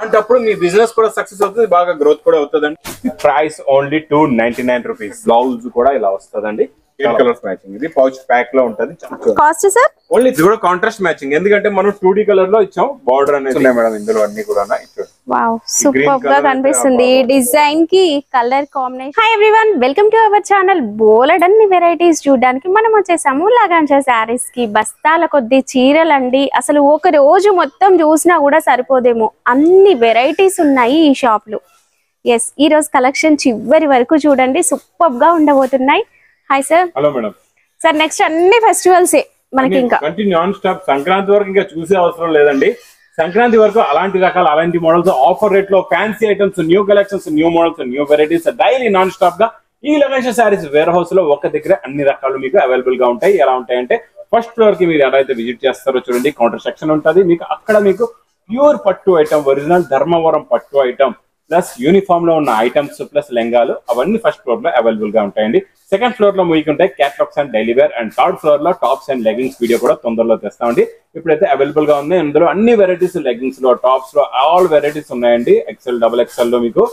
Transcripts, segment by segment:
అంటప్పుడు మీ business కూడా success అవుతుంది, బాగా గ్రోత్ కూడా అవుతుందండి. Price only 299 rupees. బ్లౌజ్ కూడా ఇలా వస్తుందండి, 8 కలర్స్ మ్యాచింగ్. ఇది పౌచ్ ప్యాక్ లో ఉంటది. కాస్ట్ సార్ ఓన్లీ ఇది కూడా కాంట్రాస్ట్ మ్యాచింగ్, ఎందుకంటే మనం 2D కలర్ లో ఇచ్చాం. బార్డర్ అనేది ఉన్నాయి మేడం ఇందులో అన్ని కూడా ఇచ్చాం. వావ్ సూపర్ గా కనిపిస్తుంది డిజైన్ కి colour combination. Hi everyone, welcome to our channel. బోలెడన్ని వెరైటీస్ చూడడానికి మనం వచ్చేసాము లగాన్షా శారీస్ కి. బస్తాల కొద్ది చీరలండి, అసలు ఒక రోజు మొత్తం చూసినా కూడా సరిపోదేమో, అన్ని వెరైటీస్ ఉన్నాయి ఈ షాప్ లో. ఎస్, ఈ రోజు కలెక్షన్ చివరి వరకు చూడండి, సూపర్ గా ఉండబోతున్నాయి. Hi sir. Hello madam. Sir next అన్ని ఫెస్టివల్స్ మనకి ఇంకా కంటిన్యూ నాన్ స్టాప్. సంక్రాంతి వరకు ఇంకా చూసే అవసరం లేదండి. సంక్రాంతి వరకు అలాంటి రకాల అలాంటి మోడల్స్ ఆఫర్ రేట్ లో fancy items, new collections, new models, new varieties daily non stop గా ఈ లగాన్షా శారీస్ వేర్ హౌస్ లో ఒక దగ్గర అన్ని రకాలు మీకు అవైలబుల్ గా ఉంటాయి. ఎలా ఉంటాయంటే ఫస్ట్ ఫ్లోర్ కి మీరు ఎలా అయితే విజిట్ చేస్తారో చూడండి, కౌంటర్ సెక్షన్ ఉంటుంది మీకు. అక్కడ మీకు ప్యూర్ పట్టు ఐటమ్, ఒరిజినల్ ధర్మవరం పట్టు ఐటమ్ ప్లస్ యూనిఫామ్ లో ఉన్న ఐటమ్స్ ప్లస్ లెంగాలు అవన్నీ ఫస్ట్ ఫ్లోర్ లో అవైలబుల్ గా ఉంటాయండి. సెకండ్ ఫ్లోర్ లో మీకు ఉంటాయి catalogues and daily wear, and third floor లో టాప్స్ అండ్ లెగ్గింగ్స్ వీడియో కూడా తొందరలో తెస్తామండి. ఇప్పుడైతే అవైలబుల్ గా ఉంది. ఇందులో అన్ని వెరైటీస్, లెగ్గింగ్స్ లో, టాప్స్ లో ఆల్ వెరైటీస్ ఉన్నాయండి. ఎక్సెల్, డబుల్ ఎక్సెల్ లో మీకు.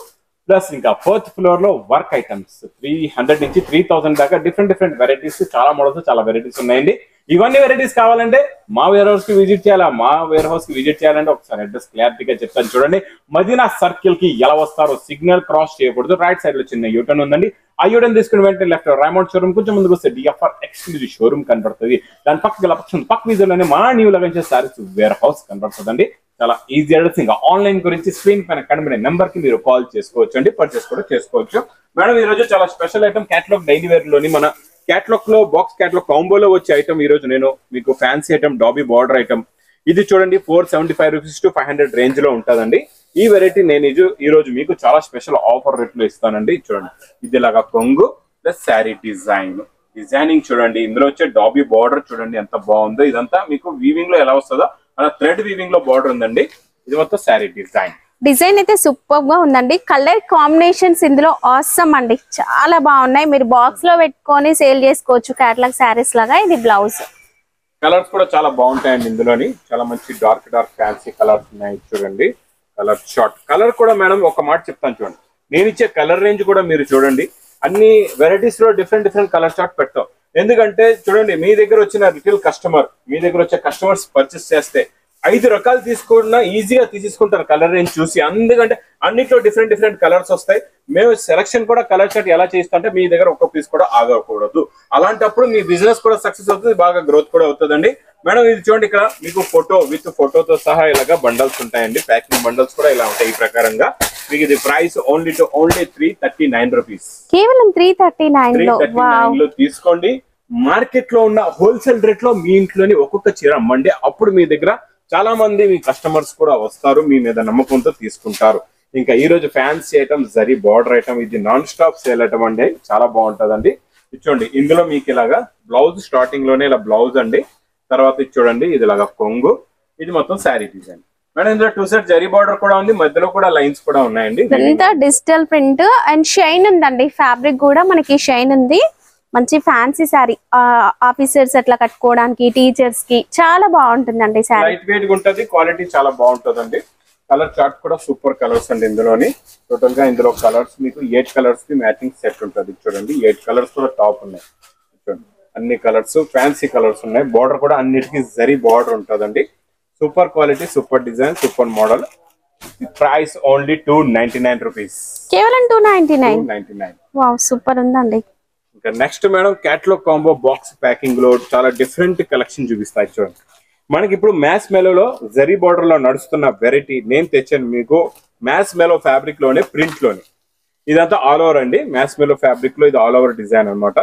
ప్లస్ ఇంకా ఫోర్త్ ఫ్లోర్ లో వర్క్ ఐటమ్స్ 300 నుంచి 3000 దాకా డిఫరెంట్ వెరైటీస్, చాలా మోడల్స్, చాలా వెరైటీస్ ఉన్నాయండి. ఇవన్నీ వెరైటీస్ కావాలంటే మా వేర్ హౌస్ కి విజిట్ చేయాలా, మా వేర్ హౌస్ కి విజిట్ చేయాలంటే ఒకసారి అడ్రస్ క్లారిటీగా చెప్తాను చూడండి. మదీనా సర్కిల్ కి ఎలా వస్తారో సిగ్నల్ క్రాస్ చేయకూడదు, రైట్ సైడ్ లో చిన్న యూటర్న్ ఉందండి. ఆ యూటర్న్ తీసుకుని వెంటనే లెఫ్ట్ రైమౌంట్ షోరూమ్, కొంచెం ముందుకు వస్తే డిఎఫ్ఆర్ ఎక్స్క్లూజివ్ షోరూమ్ కనబడుతుంది. దాని పక్క వీధిలోనే మా న్యూ లగాన్షా శారీస్ వేర్ హౌస్ కనబడుతుందండి. చాలా ఈజీ అడ్రస్. ఇంకా ఆన్లైన్ గురించి స్క్రీన్ పైన కనబడే నెంబర్ కి మీరు కాల్ చేసుకోవచ్చు అండి, పర్చేస్ కూడా చేసుకోవచ్చు. మేడం ఈ రోజు చాలా special item catalogue daily wear లోని మన క్యాటలాగ్ లో బాక్స్ క్యాటలాగ్ కాంబోలో వచ్చే ఐటమ్ ఈ రోజు నేను మీకు fancy item, dobby border item. ఇది చూడండి 475 రూపీస్ టు 500 రేంజ్ లో ఉంటుందండి. ఈ వెరైటీ నేను ఈ రోజు మీకు చాలా స్పెషల్ ఆఫర్ రేట్ లో ఇస్తానండి. చూడండి, ఇది ఇలాగా కొంగు ప్లస్ శారీ డిజైనింగ్ చూడండి. ఇందులో వచ్చే డాబీ బార్డర్ చూడండి ఎంత బాగుందో. ఇదంతా మీకు వీవింగ్ లో ఎలా వస్తుందో అలా థ్రెడ్ వీవింగ్ లో బార్డర్ ఉందండి. ఇది మొత్తం శారీ డిజైన్ అయితే సూపర్ గా ఉందండి. కలర్ కాంబినేషన్స్ ఇందులో ఆసమ్ అండి, చాలా బాగున్నాయి. మీరు బాక్స్ లో పెట్టుకొని సేల్ చేసుకోవచ్చు కేటలాగ్ శారీస్ లాగా. ఇది బ్లౌజ్ కలర్స్ కూడా చాలా బాగుంటాయండి. ఇందులోని చాలా మంచి డార్క్ ఫ్యాన్సీ కలర్స్ ఉన్నాయి చూడండి. కలర్ షార్ట్ కలర్ కూడా మేడం ఒక మాట చెప్తాను చూడండి, నేను ఇచ్చే కలర్ రేంజ్ కూడా మీరు చూడండి. అన్ని వెరైటీస్ లో డిఫరెంట్ కలర్ షార్ట్ పెడతాం. ఎందుకంటే చూడండి, మీ దగ్గర వచ్చిన రిటైల్ కస్టమర్, మీ దగ్గర వచ్చే కస్టమర్స్ పర్చేస్ చేస్తే 5 రకాలు తీసుకున్నా ఈజీగా తీసుకుంటారు కలర్ రేంజ్ చూసి. ఎందుకంటే అన్నిట్లో డిఫరెంట్ కలర్స్ వస్తాయి. మేము సెలక్షన్ కూడా కలర్ షార్ట్ ఎలా చేస్తామంటే మీ దగ్గర ఒక్క పీస్ కూడా ఆగకూడదు. అలాంటప్పుడు మీ బిజినెస్ కూడా సక్సెస్ అవుతుంది, బాగా గ్రోత్ కూడా అవుతుందండి. మేడం ఇది చూడండి, ఇక్కడ మీకు ఫోటోతో సహా ఇలాగా బండల్స్ ఉంటాయండి. ప్యాకింగ్ బండల్స్ కూడా ఇలా ఉంటాయి. ఈ ప్రకారంగా మీకు ఇది ప్రైస్ ఓన్లీ 339 రూపీస్. కేవలం 339 లో తీసుకోండి. మార్కెట్ లో ఉన్న హోల్సేల్ రేట్ లో మీ ఇంట్లోని ఒక్కొక్క చీర అమ్మండి. అప్పుడు మీ దగ్గర చాలా మంది మీ కస్టమర్స్ కూడా వస్తారు, మీ మీద నమ్మకంతో తీసుకుంటారు. ఇంకా ఈ రోజు fancy item, zari border item, ఇది నాన్ స్టాప్ సేల్ ఐటమ్ అండి. చాలా బాగుంటదండి. చూడండి, ఇందులో మీకు ఇలాగా బ్లౌజ్ స్టార్టింగ్ లోనే ఇలా బ్లౌజ్ అండి. తర్వాత ఇది చూడండి, ఇది ఇలాగా కొంగు, ఇది మొత్తం శారీ డిజైన్. మేడం ఇందులో 2 సెట్ జరీ బార్డర్ కూడా ఉంది, మధ్యలో కూడా లైన్స్ కూడా ఉన్నాయండి. డిజిటల్ ప్రింట్ అండ్ షైన్ ఉందండి. ఫ్యాబ్రిక్ కూడా మనకి షైన్ ఉంది. మంచి ఫ్యాన్సీ శారీ, ఆఫీసర్స్ అట్లా కట్టుకోవడానికి, టీచర్స్ కి చాలా బాగుంటుందండి. శారీ లైట్ వెయిట్ గా ఉంటది, క్వాలిటీ చాలా బాగుంటదండి. కలర్ చార్ట్ కూడా సూపర్ కలర్స్ అండి. ఇందులోని టోటల్ గా ఇందులో కలర్స్ మీకు 8 కలర్స్ కి మ్యాచింగ్ సెట్ ఉంటుంది. చూడండి 8 కలర్స్ కూడా టాప్ ఉన్నాయి. చూడండి అన్ని కలర్స్ ఫ్యాన్సీ కలర్స్ ఉన్నాయి. బార్డర్ కూడా అన్నిటికీ జరీ బార్డర్ ఉంటుందండి. Super quality, super design, super model. Price only 299 rupees. కేవలం 299. వావ్ సూపర్ ఉందండి. ఇంకా next madam catalogue combo box packing లో చాలా డిఫరెంట్ కలెక్షన్ చూపిస్తాయి చూడండి. మనకి ఇప్పుడు మ్యాస్ మెలోలో జరీ బార్డర్ లో నడుస్తున్న వెరైటీ నేను తెచ్చాను మీకు. మ్యాస్ మెలో ఫ్యాబ్రిక్ లోనే, ప్రింట్ లోనే. ఇదంతా ఆల్ ఓవర్ అండి. మ్యాస్ మెలో ఫ్యాబ్రిక్ లో ఇది ఆల్ ఓవర్ డిజైన్ అనమాట.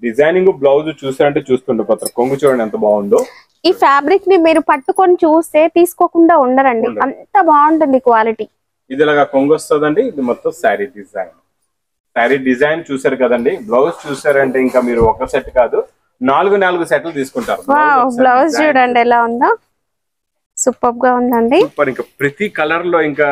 డిజైనింగ్ బ్లౌజ్ చూసారంటే చూస్తుండే కొంగు చూడండి ఎంత బాగుందో. ఈ ఫ్యాబ్రిక్ ని మీరు పట్టుకొని చూస్తే తీసుకోకుండా ఉండరండి, అంత బాగుంటుంది క్వాలిటీ. ఇది ఇలాగా కొంగు వస్తుందండి. ఇది మొత్తం శారీ డిజైన్ చూసారు కదండి. బ్లౌజ్ చూసారంటే ఇంకా మీరు ఒక సెట్ కాదు, 4 సెట్లు తీసుకుంటారు. బ్లౌజ్ చూడండి ఎలా ఉందో, సూపర్ గా ఉందండి. సూపర్. ఇంకా ప్రతి కలర్ లో ఇంకా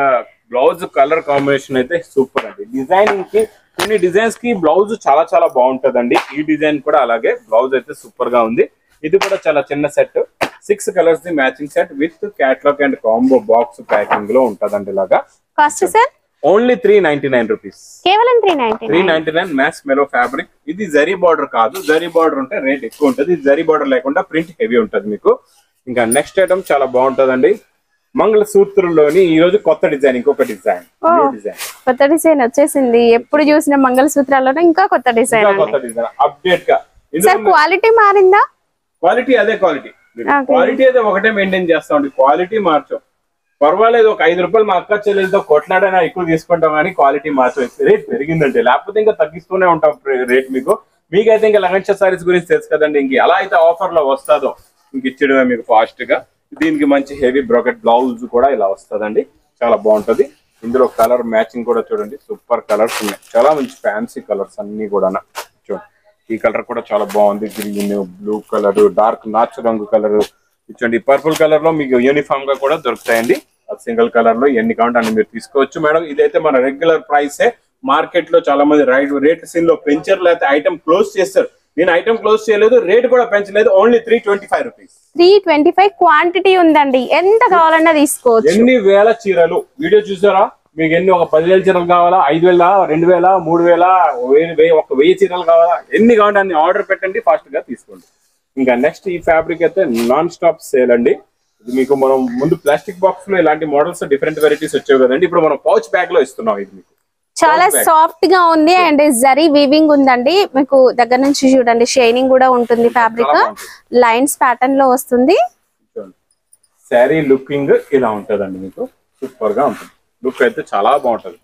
బ్లౌజ్ కలర్ కాంబినేషన్ అయితే సూపర్ అండి. డిజైనింగ్ కి కొన్ని డిజైన్స్ కి బ్లౌజ్ చాలా బాగుంటదండి. ఈ డిజైన్ కూడా అలాగే బ్లౌజ్ అయితే సూపర్ గా ఉంది. ఇది కూడా చాలా చిన్న set. 6 colours the matching set with catalogue and combo box packing లో ఉంటదండి. ఇలాగా కాస్ట్ సార్ ఓన్లీ 399 రూపీస్. కేవలం 399 మ్యాస్ మెలో ఫ్యాబ్రిక్. ఇది జరీ బార్డర్ కాదు, జరీ బార్డర్ ఉంటే రేట్ ఎక్కువ ఉంటుంది, ఇది జరీ బార్డర్ లేకుండా ప్రింట్ హెవీ ఉంటుంది మీకు. ఇంకా నెక్స్ట్ ఐటమ్ చాలా బాగుంటదండి, మంగళసూత్రంలోని ఈ రోజు కొత్త డిజైన్, ఇంకొక డిజైన్, కొత్త డిజైన్ వచ్చేసింది. ఎప్పుడు చూసిన మంగళసూత్రాల్లోనే ఇంకా కొత్త డిజైన్, అప్డేట్ గా. క్వాలిటీ మారిందా? క్వాలిటీ అదే క్వాలిటీ, క్వాలిటీ అయితే ఒకటే మెయింటైన్ చేస్తా ఉండి, క్వాలిటీ మార్చాం. పర్వాలేదు, ఒక 5 రూపాయలు మా అక్క చెల్లెలతో కొట్లాడైనా ఎక్కువ తీసుకుంటాం కానీ క్వాలిటీ మార్చం. రేట్ పెరిగిందంటే, లేకపోతే ఇంకా తగ్గిస్తూనే ఉంటాం రేట్. మీకైతే ఇంకా లగన్షా సారీస్ గురించి తెలుసు కదండి, ఇంక ఎలా అయితే ఆఫర్ లో వస్తుందో ఇంక ఇచ్చడమే మీకు ఫాస్ట్ గా. దీనికి మంచి హెవీ బ్రాకెట్ బ్లౌజ్ కూడా ఇలా వస్తుందండి, చాలా బాగుంటది. ఇందులో కలర్ మ్యాచింగ్ కూడా చూడండి, సూపర్ కలర్స్ ఉన్నాయి, చాలా మంచి ఫ్యాన్సీ కలర్స్ అన్ని కూడా చూడండి. ఈ కలర్ కూడా చాలా బాగుంది, గ్రీన్, బ్లూ కలర్, డార్క్ నాచు రంగు కలర్ ఇచ్చండి. పర్పుల్ కలర్ లో మీకు యూనిఫామ్ గా కూడా దొరుకుతాయండి. సింగిల్ కలర్ లో ఎన్ని కావాలంటే అన్ని మీరు తీసుకోవచ్చు మేడం. ఇదైతే మన రెగ్యులర్ ప్రైసే. మార్కెట్ లో చాలా మంది రేట్ సీన్ లో పెంచరు, లేకపోతే ఐటమ్ క్లోజ్ చేస్తారు. నేను ఐటమ్ క్లోజ్ చేయలేదు, రేట్ కూడా పెంచలేదు. Only 325 rupees. 325 క్వాంటిటీ ఉందండి, ఎంత కావాలన్నా తీసుకోవచ్చు. ఎన్ని వేల చీరలు వీడియో చూసారా? మీకు ఎన్ని, ఒక 10,000 చీరలు కావాలా, 5,000, 2,000, 3,000, 1000 చీరలు కావాలా, ఎన్ని కావాలంటే అన్ని ఆర్డర్ పెట్టండి, ఫాస్ట్ గా తీసుకోండి. ఇంకా నెక్స్ట్ ఈ ఫ్యాబ్రిక్ అయితే నాన్ స్టాప్ సేల్ అండి. ఇది మీకు మనం ముందు ప్లాస్టిక్ బాక్స్ లో ఇలాంటి మోడల్స్ డిఫరెంట్ వెరైటీస్ వచ్చాయి కదండి, ఇప్పుడు మనం పౌచ్ బ్యాగ్ లో ఇస్తున్నాం. ఇది మీకు చాలా సాఫ్ట్ గా ఉంది అండ్ జరీ వీవింగ్ ఉందండి. మీకు దగ్గర నుంచి చూడండి, షైనింగ్ కూడా ఉంటుంది. ఫ్యాబ్రిక్ లైన్స్ ప్యాటర్న్ లో వస్తుంది. శారీ లుకింగ్ ఇలా ఉంటదండి, మీకు సూపర్ గా ఉంటుంది. లుక్ అయితే చాలా బాగుంటది.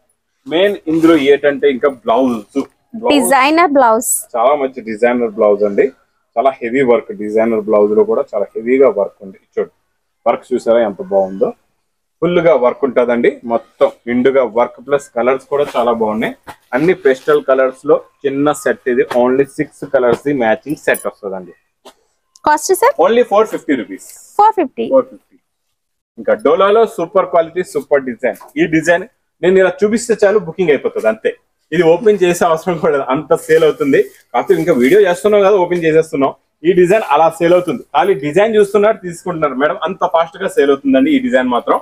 మెయిన్ ఇందులో ఏంటంటే ఇంకా బ్లౌజ్, డిజైనర్ బ్లౌజ్, చాలా మంచి డిజైనర్ బ్లౌజ్ అండి, చాలా హెవీ వర్క్. డిజైనర్ బ్లౌజ్ లో కూడా చాలా హెవీగా వర్క్ ఉంది. చూడండి వర్క్ చూసారా ఎంత బాగుందో, ఫుల్ గా వర్క్ ఉంటదండి. మొత్తం నిండుగా వర్క్ ప్లస్ కలర్స్ కూడా చాలా బాగున్నాయి. అన్ని పేస్టల్ కలర్స్ లో చిన్న సెట్. ఇది only 6 colours the matching set వస్తుందండి. Cost sir only 450 rupees. 450. ఇంకా డోలాలో సూపర్ క్వాలిటీ, సూపర్ డిజైన్. ఈ డిజైన్ నేను ఇలా చూపిస్తే చాలు బుకింగ్ అయిపోతుంది అంతే. ఇది ఓపెన్ చేసే అవసరం కూడా, అంత సేల్ అవుతుంది. కాకపోతే ఇంకా వీడియో చేస్తున్నాం కదా, ఓపెన్ చేసేస్తున్నాం. ఈ డిజైన్ అలా సేల్ అవుతుంది, ఖాళీ డిజైన్ చూస్తున్నారు తీసుకుంటున్నారు మేడం, అంత ఫాస్ట్ గా సేల్ అవుతుందండి ఈ డిజైన్ మాత్రం.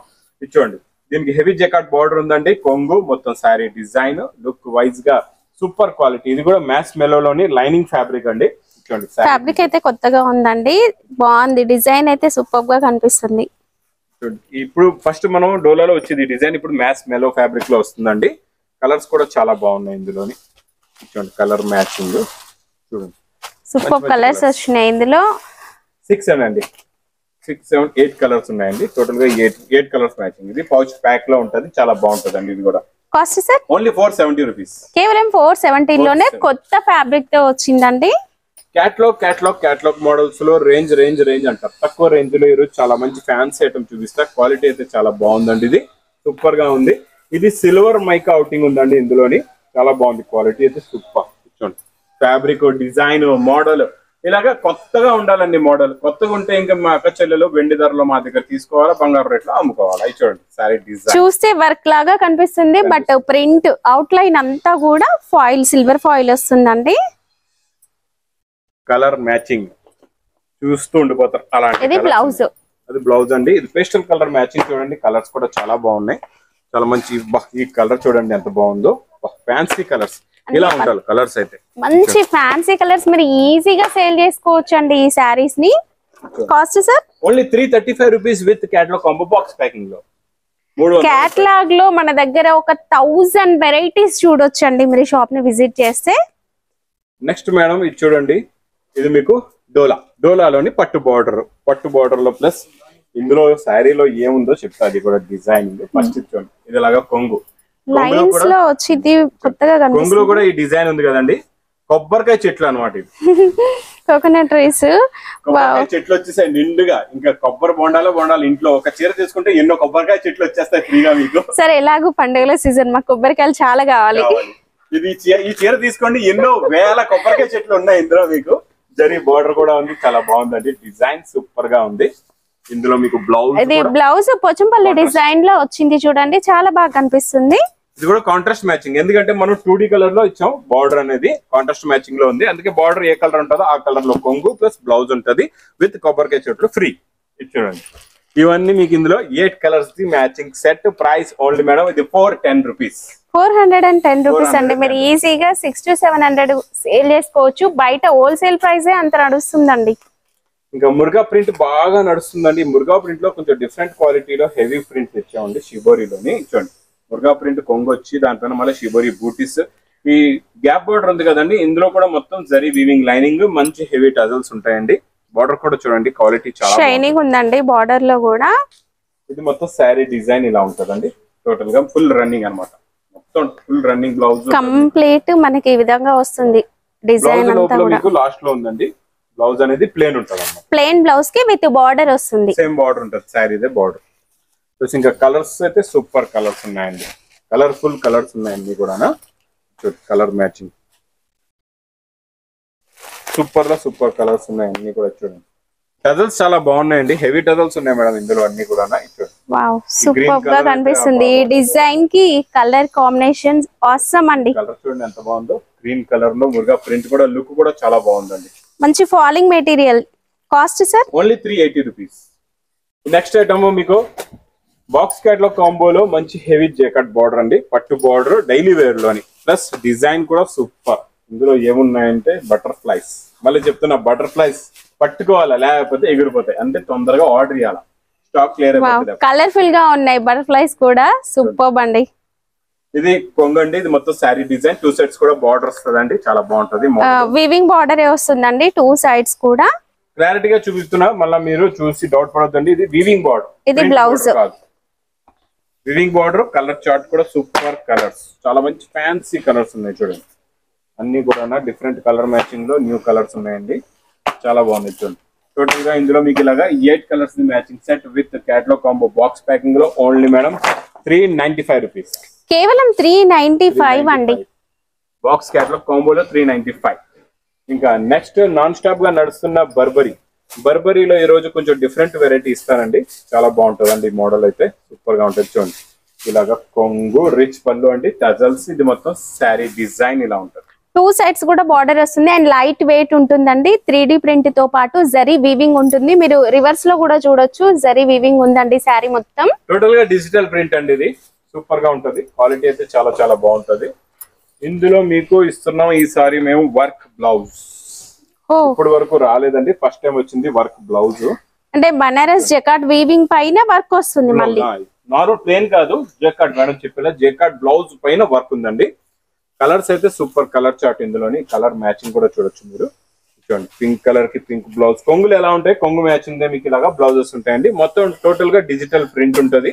చూడండి దీనికి హెవీ జకాట్ బార్డర్ ఉందండి, కొంగు మొత్తం శారీ డిజైన్ లుక్ వైజ్ గా సూపర్ క్వాలిటీ. ఇది కూడా మ్యాస్ మెలోలోని లైనింగ్ ఫ్యాబ్రిక్ అండి. చూడండి ఫ్యాబ్రిక్ అయితే కొత్తగా ఉందండి, బాగుంది. డిజైన్ అయితే సూపర్ గా కనిపిస్తుంది. ఇప్పుడు ఫస్ట్ మనం డోలాలో వచ్చేది డిజైన్, ఇప్పుడు మ్యాస్ మెలో ఫ్యాబ్రిక్ లో వస్తుందండి. కలర్స్ కూడా చాలా బాగున్నాయి ఇందులోని. చూడండి కలర్ మ్యాచింగ్ చూడండి, సూపర్ కలర్స్ వచ్చినాయి ఇందులో. 6 అండి, 6, 7, 8 కలర్స్ ఉన్నాయండి. టోటల్ గా 8 కలర్స్ మ్యాచింగ్. ఇది పౌచ్ ప్యాక్ లో ఉంటది, చాలా బాగుంటది అండి. ఇది కూడా కాస్ట్ సార్ ఓన్లీ 470 రూపీస్. కేవలం 470 లోనే కొత్త ఫ్యాబ్రిక్ తో వచ్చిందండి. క్యాట్లాగ్ మోడల్స్ లో రేంజ్ అంటారు. తక్కువ రేంజ్ లో ఈరోజు చాలా మంచి ఫ్యాన్సీ ఐటమ్ చూపిస్తా. క్వాలిటీ అయితే చాలా బాగుందండి, ఇది సూపర్ గా ఉంది. ఇది సిల్వర్ మైకా అవుటింగ్ ఉందండి ఇందులోని, చాలా బాగుంది. క్వాలిటీ అయితే సూపర్. చూడండి ఫ్యాబ్రిక్, డిజైన్, మోడల్ ఇలాగా కొత్తగా ఉండాలండి. మోడల్ కొత్తగా ఉంటే ఇంకా మా అక్క చెల్లెలు వెండి ధరలో మా దగ్గర తీసుకోవాలా, బంగారు రేట్లో అమ్ముకోవాలా. అవి చూడండి సారీ డిజైన్ చూస్తే వర్క్ లాగా కనిపిస్తుంది, బట్ ప్రింట్ అవుట్ లైన్ అంతా కూడా ఫాయిల్, సిల్వర్ ఫాయిల్ వస్తుందండి. కలర్ మ్యాచింగ్ చూస్తూ ఉండిపోతారు అలాంటి. ఇది బ్లౌజ్, అది బ్లౌజ్ అండి. ఇది పేస్టల్ కలర్ మ్యాచింగ్. చూడండి కలర్స్ కూడా చాలా బాగున్నాయి, చాలా మంచి. ఈ కలర్ చూడండి ఎంత బాగుందో, ఫ్యాన్సీ కలర్స్. ఇలా ఉండాలి కలర్స్ అయితే, మంచి ఫ్యాన్సీ కలర్స్. మీరు ఈజీగా సేల్ చేసుకోవచ్చు అండి ఈ సారీస్ ని. Cost sir only 335 rupees with catalogue combo box packing లో. క్యాటలాగ్ లో మన దగ్గర ఒక 1000 వెరైటీస్ చూడొచ్చండి మీరు షాప్ ని విజిట్ చేస్తే. నెక్స్ట్ మేడం ఇది చూడండి, ఇది మీకు డోలాలోని పట్టు బార్డర్ లో ప్లస్ ఇందులో శారీలో ఏముందో చెప్తా. అది కూడా డిజైన్ ఫస్ట్ చూడండి. ఇది లాగా కొంగు లైన్స్ లో వచ్చింది కొత్తగా కనిపిస్తుంది. కొంగులో కూడా ఈ డిజైన్ ఉంది కదండి, కొబ్బరికాయ చెట్లు అనమాట. ఇది కోకోనట్ ట్రీస్, కొబ్బరికాయ చెట్లు వచ్చేసాయి నిండుగా. ఇంకా కొబ్బరి బొండాలు ఇంట్లో ఒక చీర తీసుకుంటే ఎన్నో కొబ్బరికాయ చెట్లు వచ్చేస్తాయి ఫ్రీగా మీకు. సరే ఎలాగో పండుగల సీజన్, మాకు కొబ్బరికాయలు చాలా కావాలి. ఇది ఈ చీర తీసుకోండి, ఎన్నో వేల కొబ్బరికాయ చెట్లు ఉన్నాయి ఇందులో. మీకు జరీ బోర్డర్ కూడా ఉంది, చాలా బాగుందండి. డిజైన్ సూపర్ గా ఉంది. ఇందులో మీకు బ్లౌజ్, ఇది బ్లౌజ్ పోచంపల్లి డిజైన్ లో వచ్చింది చూడండి, చాలా బాగా కనిపిస్తుంది. ఇది కూడా కాంట్రాస్ట్ మ్యాచింగ్, ఎందుకంటే మనం 2D కలర్ లో ఇచ్చాం. బార్డర్ అనేది కాంట్రాస్ట్ మ్యాచింగ్ లో ఉంది, అందుకే బార్డర్ ఏ కలర్ ఉంటుందో ఆ కలర్ లో కొంగు ప్లస్ బ్లౌజ్ ఉంటది విత్ కొబ్బరికాయ చెట్లు ఫ్రీ. ఇది చూడండి, ఇవన్నీ మీకు ఇందులో 8 colours the matching set. Price only madam ఇది 410 రూపీస్. 410 రూపీస్ అండి. మీరు ఈజీగా 600 to 700 సేల్ చేసుకోవచ్చు. బయట హోల్సేల్ ప్రైస్ అంత నడుస్తుందండి. ఇంకా మురుగా ప్రింట్ బాగా నడుస్తుందండి. మురుగా ప్రింట్ లో కొంచెం డిఫరెంట్ క్వాలిటీలో హెవీ ప్రింట్ తెచ్చామండి. షిబోరిలోని చూడండి, మురుగా ప్రింట్ కొంగు వచ్చి దానిపైన మళ్ళీ షిబోరి బూటీస్. ఈ గ్యాప్ బోర్డర్ ఉంది కదండి, ఇందులో కూడా మొత్తం జరీ వీవింగ్ లైనింగ్, మంచి హెవీ టజల్స్ ఉంటాయండి. బార్డర్ కూడా చూడండి, క్వాలిటీ చాలా షైనింగ్ ఉందండి. బార్డర్ లో కూడా ఇది మొత్తం శారీ డిజైన్ ఇలా ఉంటదండి. టోటల్ గా ఫుల్ రన్నింగ్ అన్నమాట. మొత్తం ఫుల్ రన్నింగ్ బ్లౌజ్ కంప్లీట్ మనకి ఈ విధంగా వస్తుంది. డిజైన్ అంతా కూడా మీకు లాస్ట్ లో ఉందండి. బ్లౌజ్ అనేది ప్లేన్ ఉంటది అన్నమాట. ప్లేన్ బ్లౌజ్ కి విత్ బార్డర్ వస్తుంది. సేమ్ బార్డర్ ఉంటది, శారీదే బార్డర్. ఇంకా కలర్స్ అయితే సూపర్ కలర్స్ ఉన్నాయండి. కలర్ఫుల్ కలర్స్ ఉన్నాయండి కూడా. కలర్ మ్యాచింగ్ సూపర్ లో సూపర్ కలర్స్ ఉన్నాయి అన్ని కూడా. చూడండి, టజల్స్ చాలా బాగున్నాయండి. హెవీ టజల్స్ ఉన్నాయి మేడం ఇందులో అన్ని కూడా. వావ్, సూపర్ గా కనిపిస్తుంది. ఈ డిజైన్ కి కలర్ కాంబినేషన్ ఆసమ్ అండి. కలర్ చూడండి ఎంత బాగుందో. గ్రీన్ కలర్ లో మురుగా ప్రింట్ కూడా, లుక్ కూడా చాలా బాగుందండి. మంచి falling material. Cost sir only 380 rupees. Next item మీకు బాక్స్ క్యాట్లాగ్ కాంబోలో మంచి హెవీ జేకట్ బార్డర్ అండి. పట్టు బార్డర్ డైలీ వేర్ లోని, ప్లస్ డిజైన్ కూడా సూపర్. ఇందులో ఏమున్నాయంటే బటర్ఫ్లైస్. మళ్ళీ చెప్తున్నా, బటర్ఫ్లైస్ పట్టుకోవాలా లేకపోతే ఎగిరిపోతాయి. అంటే తొందరగా ఆర్డర్ చేయాలా, స్టాక్ క్లియర్ అయిపోతుంది. కలర్ఫుల్ గా ఉన్నాయి బటర్ఫ్లైస్ కూడా. సూపర్ అండి. ఇది కొంగండి. ఇది మొత్తం శారీ డిజైన్. 2 సెట్స్ కూడా బార్డర్ వస్తుందండి. చాలా బాగుంటది. వీవింగ్ బార్డర్ వస్తుందండి 2 సైడ్స్ కూడా. క్లారిటీగా చూపిస్తున్నా, మళ్ళీ మీరు చూసి డౌట్ పడొద్దండి. ఇది వీవింగ్ బార్డర్, ఇది blouse. Weaving border. Colour chart కూడా సూపర్ కలర్స్, చాలా మంచి ఫ్యాన్సీ కలర్స్ ఉన్నాయి చూడండి. అన్ని కూడా డిఫరెంట్ కలర్ మ్యాచింగ్ లో న్యూ కలర్స్ ఉన్నాయండి. చాలా బాగుంది చూడండి. టోటల్ గా ఇందులో మీకు ఇలాగా 8 colours matching set with catalogue combo box packing లో ఓన్లీ మేడం 395 రూపీస్. కేవలం 395 అండి. బాక్స్ క్యాటలాగ్ కాంబోలో 395. ఇంకా నెక్స్ట్ నాన్ స్టాప్ గా నడుస్తున్న బర్బరీలో ఈ రోజు కొంచెం డిఫరెంట్ వెరైటీ ఇస్తానండి. చాలా బాగుంటదండి. మోడల్ అయితే సూపర్ గా ఉంటుంది చూడండి. ఇలాగా కొంగు, రిచ్ పళ్ళు అండి, టజల్స్. ఇది మొత్తం శారీ డిజైన్ ఇలా ఉంటుంది. 2 సైడ్స్ కూడా బార్డర్ వస్తుంది అండ్ లైట్ వెయిట్ ఉంటుందండి. 3D ప్రింట్ తో పాటు జరీ వీవింగ్ ఉంటుంది. మీరు రివర్స్ లో కూడా చూడొచ్చు, జరీ వీవింగ్ ఉందండి శారీ మొత్తం. టోటల్ గా డిజిటల్ ప్రింట్ అండి. ఇది సూపర్ గా ఉంటది. క్వాలిటీ అయితే చాలా చాలా బాగుంటది. ఇందులో మీకు ఇస్తున్నాం ఈసారి మేము వర్క్ బ్లౌజ్. ఇప్పటి వరకు రాలేదండి, ఫస్ట్ టైం వచ్చింది వర్క్ బ్లౌజ్. అంటే బనారస్ జకాట్ వీవింగ్ పైన వర్క్ వస్తుంది. మళ్ళీ నార్మల్ ప్లేన్ కాదు, జకాట్ మేడం చెప్పేలా జకాట్ బ్లౌజ్ పైన వర్క్ ఉందండి. కలర్స్ అయితే సూపర్ కలర్ చార్ట్. ఇందులోని కలర్ మ్యాచింగ్ కూడా చూడొచ్చు మీరు. చూడండి, పింక్ కలర్ కి పింక్ బ్లౌజ్. కొంగులు ఎలా ఉంటాయి, కొంగు మ్యాచింగ్ మీకు ఇలాగా బ్లౌజెస్ ఉంటాయండి. మొత్తం టోటల్ గా డిజిటల్ ప్రింట్ ఉంటుంది.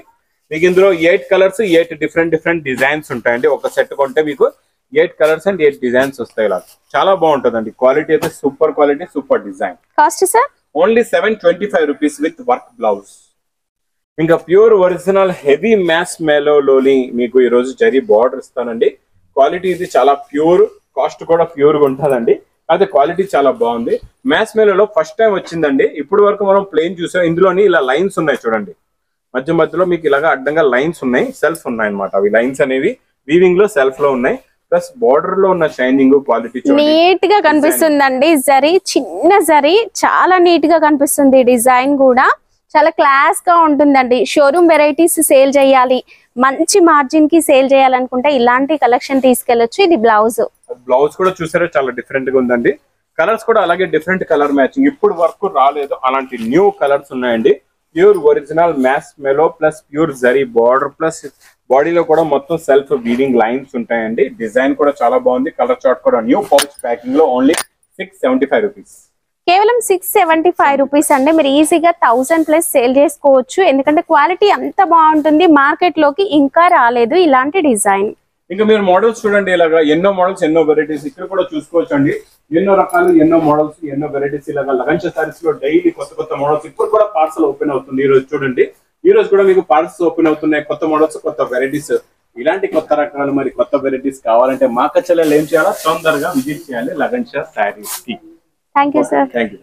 మీకు ఇందులో 8 కలర్స్, 8 డిఫరెంట్ డిజైన్స్ ఉంటాయండి. ఒక సెట్ కొంటే మీకు 8 కలర్స్ అండ్ 8 డిజైన్స్ వస్తాయి. ఇలా చాలా బాగుంటుందండి. క్వాలిటీ అయితే super quality, super design. Cost sir only 725 rupees with work blouse. ఇంకా ప్యూర్ ఒరిజినల్ హెవీ మ్యాస్ మేలోలోని మీకు ఈ రోజు జరీ బార్డర్ ఇస్తానండి. క్వాలిటీ ఇది చాలా ప్యూర్, కాస్ట్ కూడా ప్యూర్ గా ఉంటుందండి. అదే క్వాలిటీ చాలా బాగుంది. మ్యాస్ మేలో ఫస్ట్ టైం వచ్చిందండి. ఇప్పుడు వరకు మనం ప్లెయిన్ చూసాం. ఇందులోని ఇలా లైన్స్ ఉన్నాయి చూడండి. మధ్య మధ్యలో మీకు ఇలాగా అడ్డంగా లైన్స్ ఉన్నాయి, సెల్ఫ్ ఉన్నాయి అనమాట. అవి లైన్స్ అనేవి వీవింగ్ లో సెల్ఫ్ లో ఉన్నాయి. ప్లస్ బార్డర్ లో ఉన్న షైనింగ్ క్వాలిటీ నీట్ గా కనిపిస్తుందండి. జరీ చిన్న జరీ చాలా నీట్ గా కనిపిస్తుంది. డిజైన్ కూడా చాలా క్లాస్ గా ఉంటుందండి. షోరూమ్ వెరైటీస్ సేల్ చేయాలి, మంచి మార్జిన్ కి సేల్ చేయాలనుకుంటే ఇలాంటి కలెక్షన్ తీసుకెళ్లొచ్చు. ఇది బ్లౌజ్. బ్లౌజ్ కూడా చూసారా చాలా డిఫరెంట్ గా ఉందండి. కలర్స్ కూడా అలాగే డిఫరెంట్ కలర్ మ్యాచింగ్. ఇప్పుడు వరకు రాలేదు అలాంటి న్యూ కలర్స్ ఉన్నాయండి. ప్యూర్ ఒరిజినల్ మ్యాస్ మెలో plus pure zari border plus బాడీలో కూడా మొత్తం సెల్ఫ్ వీవింగ్ లైన్స్ ఉంటాయండి. డిజైన్ కూడా చాలా బాగుంది. కలర్ చార్ట్ కూడా న్యూ పౌచ్ ప్యాకింగ్ లో ఓన్లీ 675 రూపీస్. కేవలం 675 రూపీస్ అండి. మీరు ఈజీగా 1000+ సేల్ చేసుకోవచ్చు. ఎందుకంటే క్వాలిటీ అంత బాగుంటుంది. మార్కెట్ లోకి ఇంకా రాలేదు ఇలాంటి డిజైన్. ఇంకా మీరు మోడల్స్ చూడండి. ఇలాగా ఎన్నో మోడల్స్, ఎన్నో వెరైటీస్ ఇక్కడ కూడా చూసుకోవచ్చు అండి. ఎన్నో రకాలు, ఎన్నో మోడల్స్, ఎన్నో వెరైటీస్. ఇలాగా లగంచ సారీస్ లో డైలీ కొత్త మోడల్స్. ఇప్పుడు కూడా పార్సల్ ఓపెన్ అవుతుంది. ఈ రోజు చూడండి, ఈ రోజు కూడా మీకు పార్సల్స్ ఓపెన్ అవుతున్నాయి. కొత్త మోడల్స్, కొత్త వెరైటీస్. ఇలాంటి కొత్త రకాలు మరి కొత్త వెరైటీస్ కావాలంటే మా కచ్చలలో ఏం చేయాలో తొందరగా విజిట్ చేయాలి లగంచ సారీస్ కి. Thank you sir. Thank you.